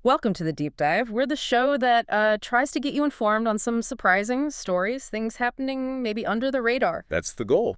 Welcome to the Deep Dive. We're the show that tries to get you informed on some surprising stories, things happening maybe under the radar. That's the goal.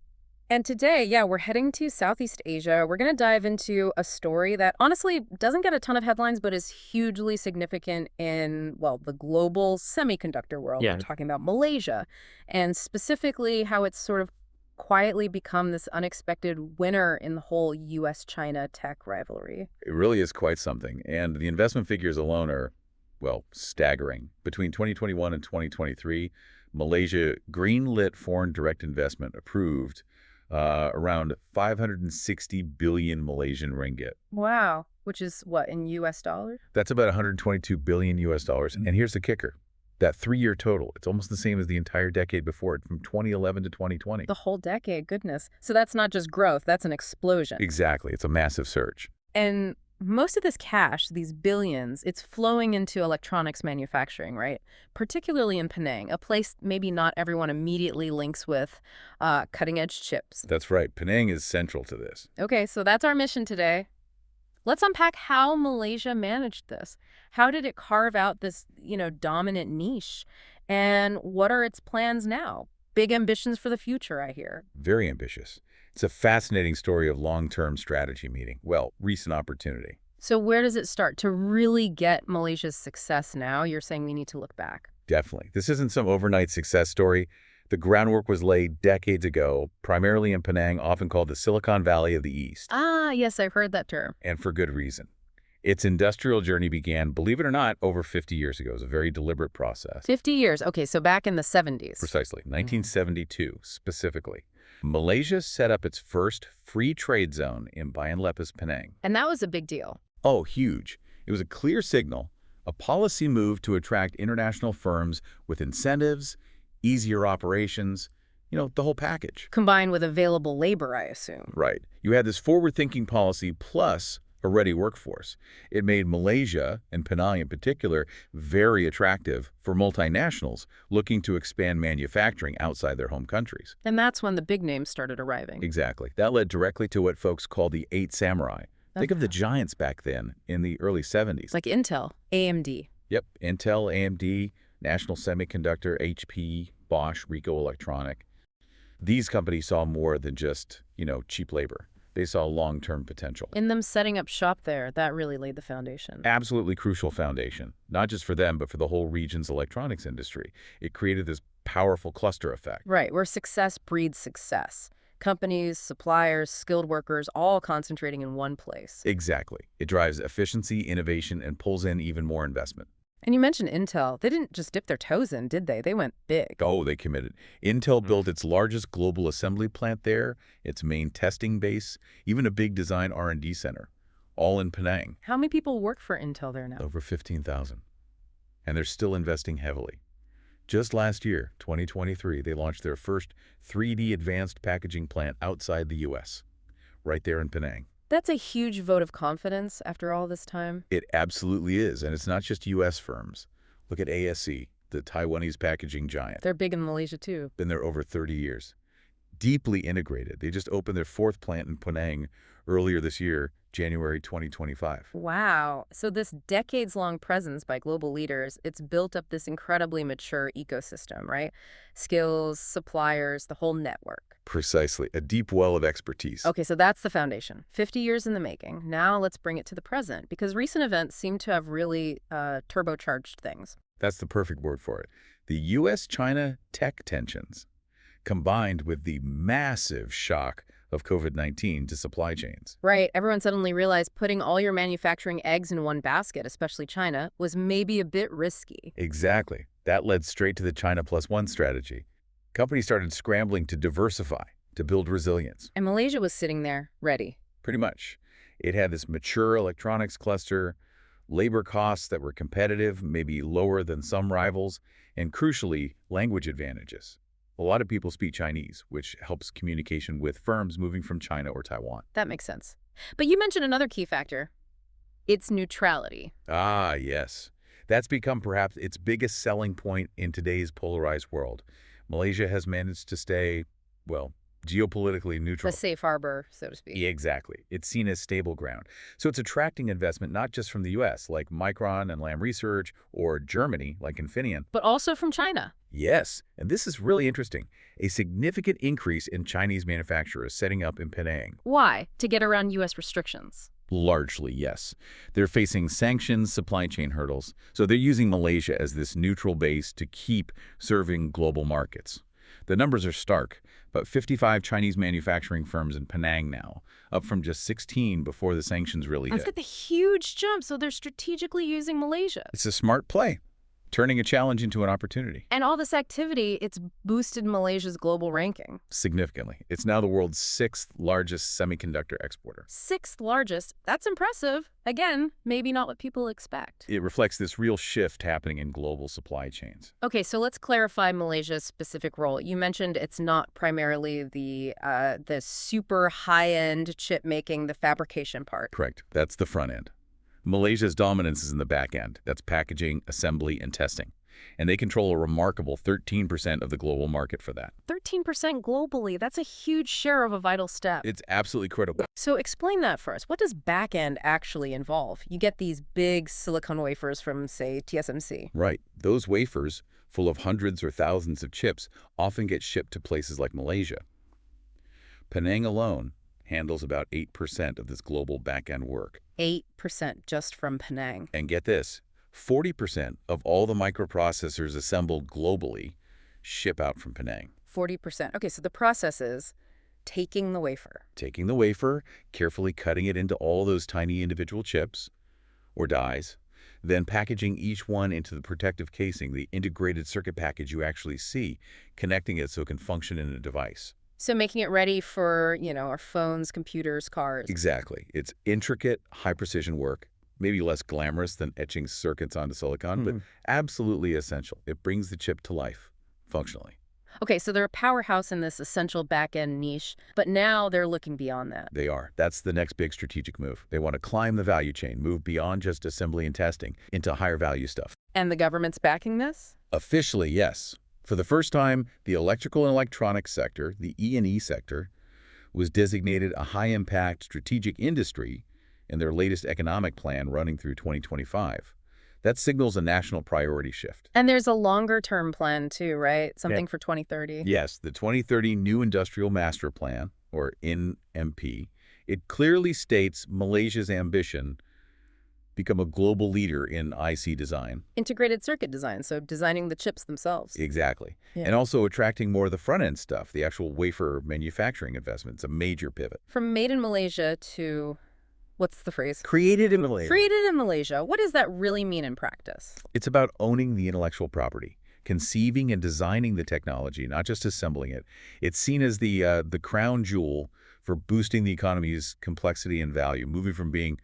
And today, yeah, we're heading to Southeast Asia. We're going to dive into a story that honestly doesn't get a ton of headlines, but is hugely significant in, well, the global semiconductor world. Yeah. We're talking about Malaysia, and specifically how it's sort of quietly become this unexpected winner in the whole U.S.-China tech rivalry. It really is quite something. And the investment figures alone are, well, staggering. Between 2021 and 2023, Malaysia greenlit foreign direct investment approved around 560 billion Malaysian ringgit. Wow. Which is what, in U.S. dollars? That's about 122 billion US dollars. And here's the kicker. That 3-year total, it's almost the same as the entire decade before it, from 2011 to 2020. The whole decade, goodness. So that's not just growth, that's an explosion. Exactly. It's a massive surge. And most of this cash, these billions, it's flowing into electronics manufacturing, right? Particularly in Penang, a place maybe not everyone immediately links with cutting-edge chips. That's right. Penang is central to this. Okay, so that's our mission today. Let's unpack how Malaysia managed this. How did it carve out this, dominant niche? And what are its plans now? Big ambitions for the future, I hear. Very ambitious. It's a fascinating story of long-term strategy meeting. Well, recent opportunity. So where does it start? To really get Malaysia's success now, you're saying we need to look back. Definitely. This isn't some overnight success story. The groundwork was laid decades ago, primarily in Penang, often called the Silicon Valley of the East. Ah, yes, I've heard that term. And for good reason. Its industrial journey began, believe it or not, over 50 years ago. It was a very deliberate process. 50 years. Okay, so back in the 70s. Precisely. 1972, specifically. Malaysia set up its first free trade zone in Bayan Lepas, Penang. And that was a big deal. Oh, huge. It was a clear signal, a policy move to attract international firms with incentives, easier operations, the whole package. Combined with available labor, I assume. Right. You had this forward-thinking policy plus a ready workforce. It made Malaysia, and Penang in particular, very attractive for multinationals looking to expand manufacturing outside their home countries. And that's when the big names started arriving. Exactly. That led directly to what folks call the Eight Samurai. Think of the giants back then in the early 70s. Like Intel, AMD. Yep. Intel, AMD, National Semiconductor, HP, Bosch, Ricoh Electronic. These companies saw more than just, cheap labor. They saw long-term potential. In them setting up shop there, that really laid the foundation. Absolutely crucial foundation, not just for them, but for the whole region's electronics industry. It created this powerful cluster effect. Right, where success breeds success. Companies, suppliers, skilled workers, all concentrating in one place. Exactly. It drives efficiency, innovation, and pulls in even more investment. And you mentioned Intel. They didn't just dip their toes in, did they? They went big. Oh, they committed. Intel built its largest global assembly plant there, its main testing base, even a big design R&D center, all in Penang. How many people work for Intel there now? Over 15,000. And they're still investing heavily. Just last year, 2023, they launched their first 3D advanced packaging plant outside the U.S., right there in Penang. That's a huge vote of confidence after all this time. It absolutely is, and it's not just U.S. firms. Look at ASE, the Taiwanese packaging giant. They're big in Malaysia, too. Been there over 30 years. Deeply integrated. They just opened their 4th plant in Penang earlier this year, January 2025. Wow. So this decades-long presence by global leaders, it's built up this incredibly mature ecosystem, right? Skills, suppliers, the whole network. Precisely. A deep well of expertise. Okay, so that's the foundation. 50 years in the making. Now let's bring it to the present, because recent events seem to have really turbocharged things. That's the perfect word for it. The U.S.-China tech tensions, combined with the massive shock of COVID-19 to supply chains. Right. Everyone suddenly realized putting all your manufacturing eggs in one basket, especially China, was maybe a bit risky. Exactly. That led straight to the China Plus One strategy. Companies started scrambling to diversify, to build resilience. And Malaysia was sitting there, ready. Pretty much. It had this mature electronics cluster, labor costs that were competitive, maybe lower than some rivals, and crucially, language advantages. A lot of people speak Chinese, which helps communication with firms moving from China or Taiwan. That makes sense. But you mentioned another key factor. Its neutrality. Ah, yes. That's become perhaps its biggest selling point in today's polarized world. Malaysia has managed to stay, well, geopolitically The neutral. safe harbor, so to speak. Yeah, exactly. It's seen as stable ground. So it's attracting investment not just from the U.S., like Micron and Lam Research, or Germany, like Infineon. But also from China. Yes, and this is really interesting. A significant increase in Chinese manufacturers setting up in Penang. Why? To get around U.S. restrictions. Largely, yes. They're facing sanctions, supply chain hurdles, so they're using Malaysia as this neutral base to keep serving global markets. The numbers are stark, but 55 Chinese manufacturing firms in Penang now, up from just 16 before the sanctions really That's hit. got the huge jump, so they're strategically using Malaysia. It's a smart play, turning a challenge into an opportunity. And all this activity, it's boosted Malaysia's global ranking. Significantly. It's now the world's sixth largest semiconductor exporter. Sixth largest. That's impressive. Again, maybe not what people expect. It reflects this real shift happening in global supply chains. Okay, so let's clarify Malaysia's specific role. You mentioned it's not primarily the super high-end chip making, the fabrication part. Correct. That's the front end. Malaysia's dominance is in the back end. That's packaging, assembly, and testing. And they control a remarkable 13% of the global market for that. 13% globally. That's a huge share of a vital step. It's absolutely critical. So explain that for us. What does back end actually involve? You get these big silicon wafers from, say, TSMC. Right. Those wafers, full of hundreds or thousands of chips, often get shipped to places like Malaysia. Penang alone handles about 8% of this global back-end work. 8% just from Penang. And get this, 40% of all the microprocessors assembled globally ship out from Penang. 40%. Okay, so the process is taking the wafer. Taking the wafer, carefully cutting it into all those tiny individual chips or dies, then packaging each one into the protective casing, the integrated circuit package you actually see, connecting it so it can function in a device. So making it ready for, our phones, computers, cars. Exactly. It's intricate, high-precision work, maybe less glamorous than etching circuits onto silicon, but absolutely essential. It brings the chip to life, functionally. Okay, so they're a powerhouse in this essential back-end niche, but now they're looking beyond that. They are. That's the next big strategic move. They want to climb the value chain, move beyond just assembly and testing into higher-value stuff. And the government's backing this? Officially, yes. For the first time, the electrical and electronics sector, the E&E sector, was designated a high-impact strategic industry in their latest economic plan running through 2025. That signals a national priority shift. And there's a longer-term plan too, right? Something for 2030. Yes, the 2030 New Industrial Master Plan, or NMP, it clearly states Malaysia's ambition become a global leader in IC design. Integrated circuit design, so designing the chips themselves. Exactly. Yeah. And also attracting more of the front-end stuff, the actual wafer manufacturing investment. It's a major pivot. From made in Malaysia to, what's the phrase? Created in Malaysia. Created in Malaysia. What does that really mean in practice? It's about owning the intellectual property, conceiving and designing the technology, not just assembling it. It's seen as the crown jewel for boosting the economy's complexity and value, moving from being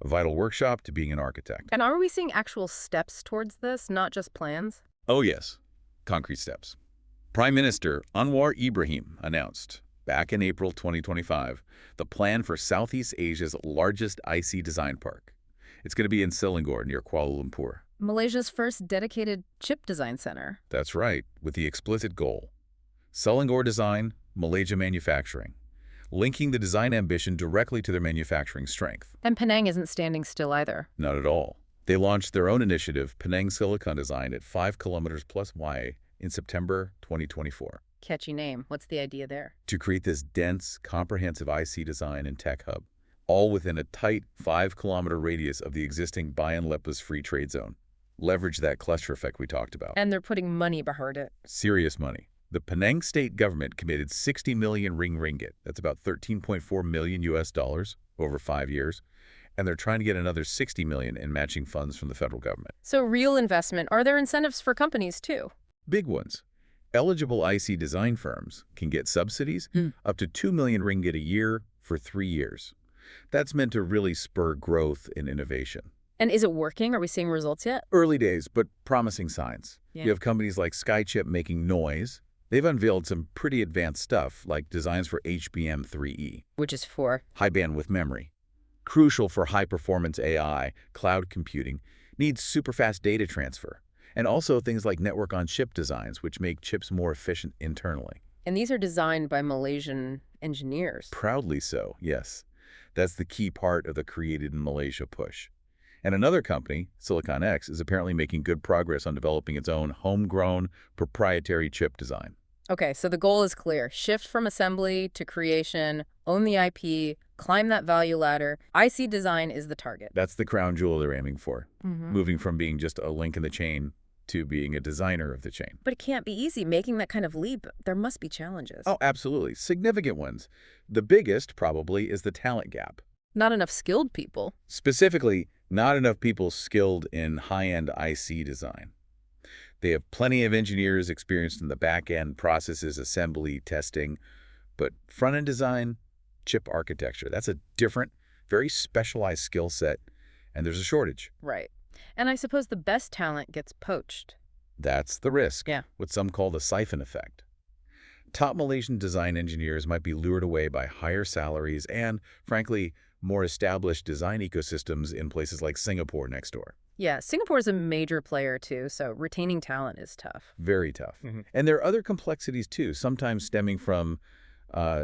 a vital workshop to being an architect. And are we seeing actual steps towards this, not just plans? Oh, yes. Concrete steps. Prime Minister Anwar Ibrahim announced back in April 2025 the plan for Southeast Asia's largest IC design park. It's going to be in Selangor near Kuala Lumpur. Malaysia's first dedicated chip design center. That's right, with the explicit goal. Selangor design, Malaysia manufacturing. Linking the design ambition directly to their manufacturing strength. And Penang isn't standing still either. Not at all. They launched their own initiative, Penang Silicon Design, at 5 kilometers plus Y in September 2024. Catchy name. What's the idea there? To create this dense, comprehensive IC design and tech hub, all within a tight 5-kilometer radius of the existing Bayan Lepas free trade zone. Leverage that cluster effect we talked about. And they're putting money behind it. Serious money. The Penang state government committed 60 million ringgit. That's about 13.4 million US dollars over 5 years. And they're trying to get another 60 million in matching funds from the federal government. So real investment. Are there incentives for companies too? Big ones. Eligible IC design firms can get subsidies up to 2 million ringgit a year for 3 years. That's meant to really spur growth and innovation. And is it working? Are we seeing results yet? Early days, but promising signs. Yeah. You have companies like Skychip making noise. They've unveiled some pretty advanced stuff, like designs for HBM3E, Which is for? high bandwidth memory. Crucial for high-performance AI, cloud computing, needs super-fast data transfer. And also things like network-on-chip designs, which make chips more efficient internally. And these are designed by Malaysian engineers. Proudly so, yes. That's the key part of the Created in Malaysia push. And another company, Silicon X, is apparently making good progress on developing its own homegrown proprietary chip design. Okay, so the goal is clear. Shift from assembly to creation, own the IP, climb that value ladder. IC design is the target. That's the crown jewel they're aiming for, Hmm. moving from being just a link in the chain to being a designer of the chain. But it can't be easy making that kind of leap. There must be challenges. Oh, absolutely. Significant ones. The biggest, probably, is the talent gap. Not enough skilled people. Specifically, not enough people skilled in high-end IC design. They have plenty of engineers experienced in the back-end processes, assembly, testing, but front-end design, chip architecture, that's a different, very specialized skill set, and there's a shortage. Right. And I suppose the best talent gets poached. That's the risk, Yeah. what some call the siphon effect. Top Malaysian design engineers might be lured away by higher salaries and, frankly, more established design ecosystems in places like Singapore next door. Yeah, Singapore's a major player too, so retaining talent is tough. Very tough. Mhm. And there are other complexities, too, sometimes stemming from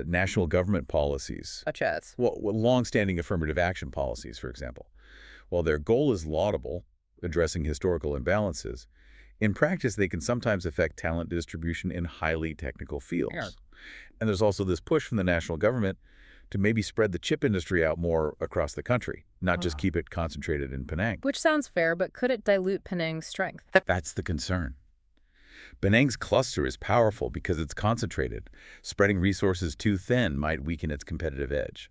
national government policies. Such as? Well, long-standing affirmative action policies, for example. While their goal is laudable, addressing historical imbalances, in practice they can sometimes affect talent distribution in highly technical fields. Yeah. And there's also this push from the national government to maybe spread the chip industry out more across the country, not just keep it concentrated in Penang. Which sounds fair, but could it dilute Penang's strength? That's the concern. Penang's cluster is powerful because it's concentrated. Spreading resources too thin might weaken its competitive edge.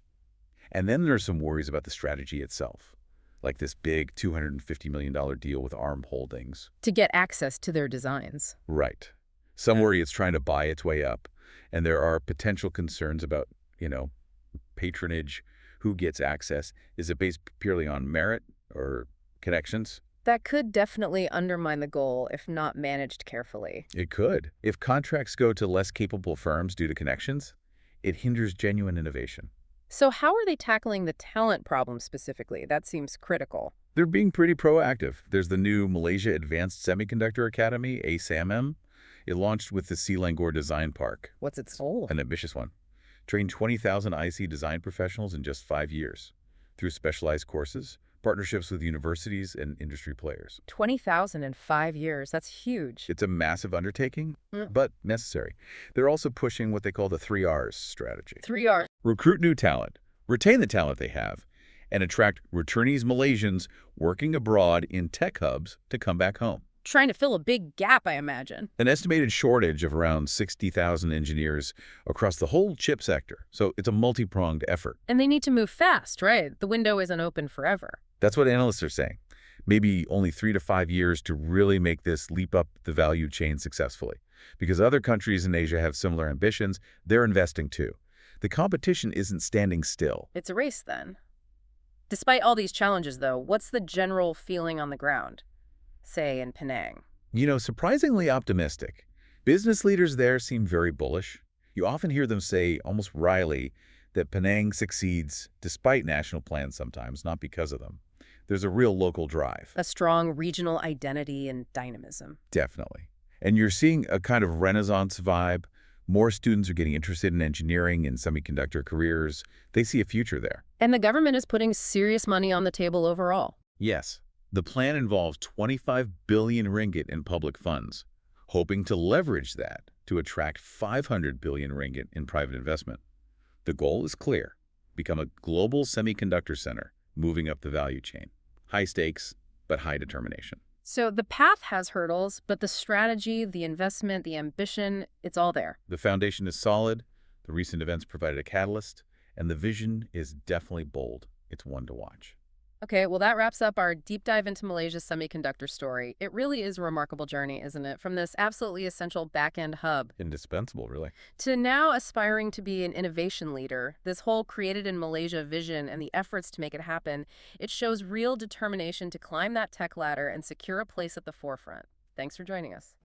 And then there's some worries about the strategy itself, like this big $250 million deal with ARM Holdings. To get access to their designs. Right. Some worry it's trying to buy its way up, and there are potential concerns about, patronage, who gets access. Is it based purely on merit or connections? That could definitely undermine the goal if not managed carefully. It could. If contracts go to less capable firms due to connections, it hinders genuine innovation. So how are they tackling the talent problem specifically? That seems critical. They're being pretty proactive. There's the new Malaysia Advanced Semiconductor Academy, ASAMM. It launched with the Selangor Design Park, What's its goal? an ambitious one. Trained 20,000 IC design professionals in just 5 years through specialized courses, partnerships with universities and industry players. 20,000 in 5 years. That's huge. It's a massive undertaking, Mm. but necessary. They're also pushing what they call the 3Rs strategy. 3 R's. Recruit new talent, retain the talent they have, and attract returnees Malaysians working abroad in tech hubs to come back home. Trying to fill a big gap, I imagine. An estimated shortage of around 60,000 engineers across the whole chip sector, so it's a multi-pronged effort. And they need to move fast, right? The window isn't open forever. That's what analysts are saying. Maybe only 3 to 5 years to really make this leap up the value chain successfully. Because other countries in Asia have similar ambitions, they're investing too. The competition isn't standing still. It's a race then. Despite all these challenges, though, what's the general feeling on the ground? Say in Penang. Surprisingly optimistic. Business leaders there seem very bullish. You often hear them say, almost wryly, that Penang succeeds despite national plans sometimes, not because of them. There's a real local drive. A strong regional identity and dynamism. Definitely. And you're seeing a kind of Renaissance vibe. More students are getting interested in engineering and semiconductor careers. They see a future there. And the government is putting serious money on the table overall. Yes. The plan involves 25 billion ringgit in public funds, hoping to leverage that to attract 500 billion ringgit in private investment. The goal is clear: become a global semiconductor center, moving up the value chain. High stakes, but high determination. So the path has hurdles, but the strategy, the investment, the ambition, it's all there. The foundation is solid, the recent events provided a catalyst, and the vision is definitely bold. It's one to watch. Okay, well, that wraps up our deep dive into Malaysia's semiconductor story. It really is a remarkable journey, isn't it? From this absolutely essential back-end hub Indispensable, really. to now aspiring to be an innovation leader. This whole created in Malaysia vision and the efforts to make it happen, it shows real determination to climb that tech ladder and secure a place at the forefront. Thanks for joining us.